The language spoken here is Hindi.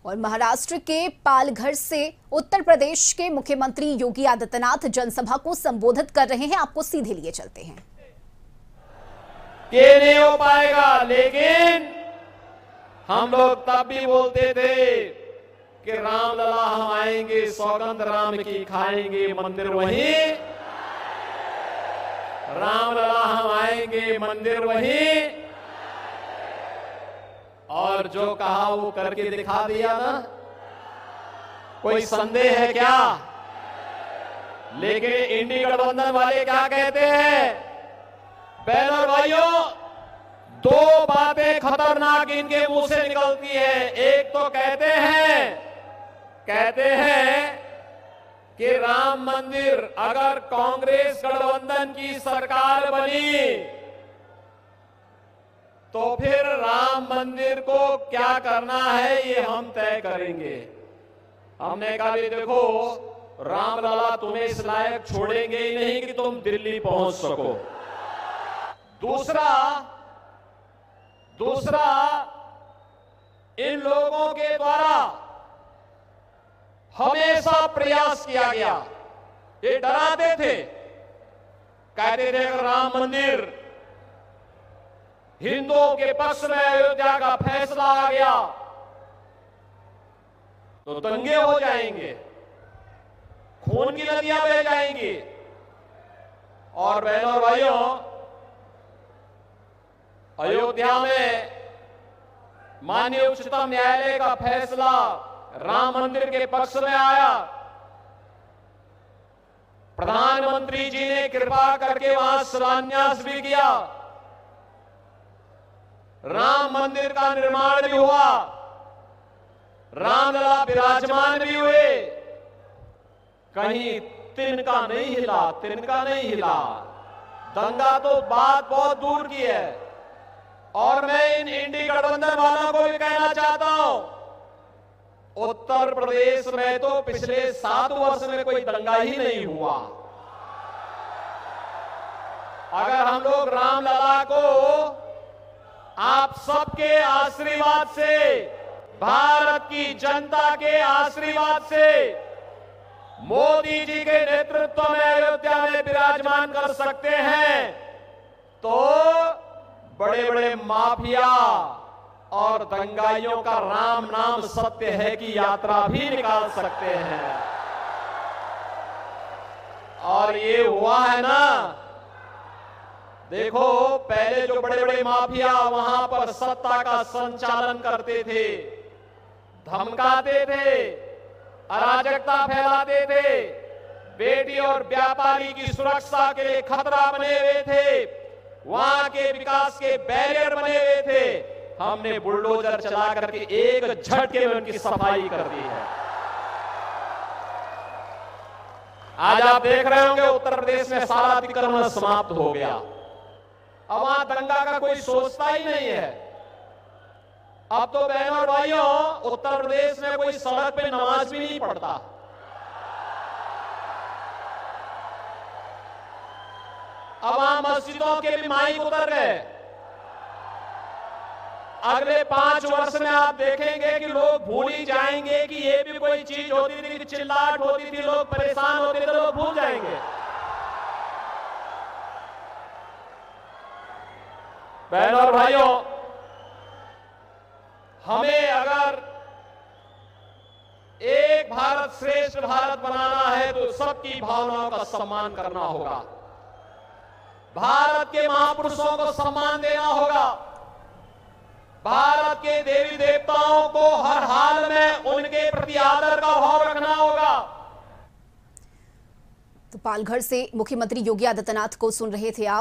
और महाराष्ट्र के पालघर से उत्तर प्रदेश के मुख्यमंत्री योगी आदित्यनाथ जनसभा को संबोधित कर रहे हैं। आपको सीधे लिए चलते हैं। ये नहीं हो पाएगा, लेकिन हम लोग तब भी बोलते थे कि रामलला हम आएंगे, सौगंध राम की खाएंगे, मंदिर वहीं। रामलला हम आएंगे, मंदिर वहीं। और जो कहा वो करके दिखा दिया ना। कोई संदेह है क्या? लेकिन इंडी गठबंधन वाले क्या कहते हैं? बहन और भाइयों, दो बातें खतरनाक इनके मुंह से निकलती है। एक तो कहते हैं कि राम मंदिर अगर कांग्रेस गठबंधन की सरकार बनी तो फिर राम मंदिर को क्या करना है ये हम तय करेंगे। हमने कहा भी देखो, रामलला तुम्हें इस लायक छोड़ेंगे ही नहीं कि तुम दिल्ली पहुंच सको। दूसरा इन लोगों के द्वारा हमेशा प्रयास किया गया। ये डराते थे, कहते थे अगर राम मंदिर हिंदुओं के पक्ष में अयोध्या का फैसला आ गया तो दंगे हो जाएंगे, खून की नदियां बह जाएंगी। और बहनों और भाइयों, अयोध्या में माननीय उच्चतम न्यायालय का फैसला राम मंदिर के पक्ष में आया। प्रधानमंत्री जी ने कृपा करके वहां शिलान्यास भी किया, राम मंदिर का निर्माण भी हुआ, रामलला विराजमान भी हुए। कहीं तिनका नहीं हिला। दंगा तो बात बहुत दूर की है। और मैं इन इंडी गठबंधन वालों को भी कहना चाहता हूं, उत्तर प्रदेश में तो पिछले 7 वर्ष में कोई दंगा ही नहीं हुआ। अगर हम लोग रामलला को आप सबके आशीर्वाद से, भारत की जनता के आशीर्वाद से, मोदी जी के नेतृत्व में अयोध्या में विराजमान कर सकते हैं तो बड़े बड़े माफिया और दंगाइयों का राम नाम सत्य है की यात्रा भी निकाल सकते हैं। और ये हुआ है ना। देखो, पहले जो बड़े बड़े माफिया वहां पर सत्ता का संचालन करते थे, धमकाते थे, अराजकता फैलाते थे, बेटी और व्यापारी की सुरक्षा के लिए खतरा बने हुए थे, वहां के विकास के बैरियर बने हुए थे, हमने बुलडोजर चला करके एक झटके में उनकी सफाई कर दी है। आज आप देख रहे होंगे उत्तर प्रदेश में सारा अतिक्रमण समाप्त हो गया। अब वहां दंगा का कोई सोचता ही नहीं है। अब तो बहनों और भाइयों, उत्तर प्रदेश में कोई सड़क पे नमाज भी नहीं पढ़ता। अब वहां मस्जिदों के भी माइक उतर गए। अगले 5 वर्ष में आप देखेंगे कि लोग भूल ही जाएंगे कि ये भी कोई चीज होती थी, चिल्लाहट होती थी, लोग परेशान होते थे, लोग भूल जाएंगे। बहनों और भाइयों, हमें अगर एक भारत श्रेष्ठ भारत बनाना है तो सबकी भावनाओं का सम्मान करना होगा, भारत के महापुरुषों को सम्मान देना होगा, भारत के देवी देवताओं को हर हाल में उनके प्रति आदर का भाव रखना होगा। तो पालघर से मुख्यमंत्री योगी आदित्यनाथ को सुन रहे थे आप।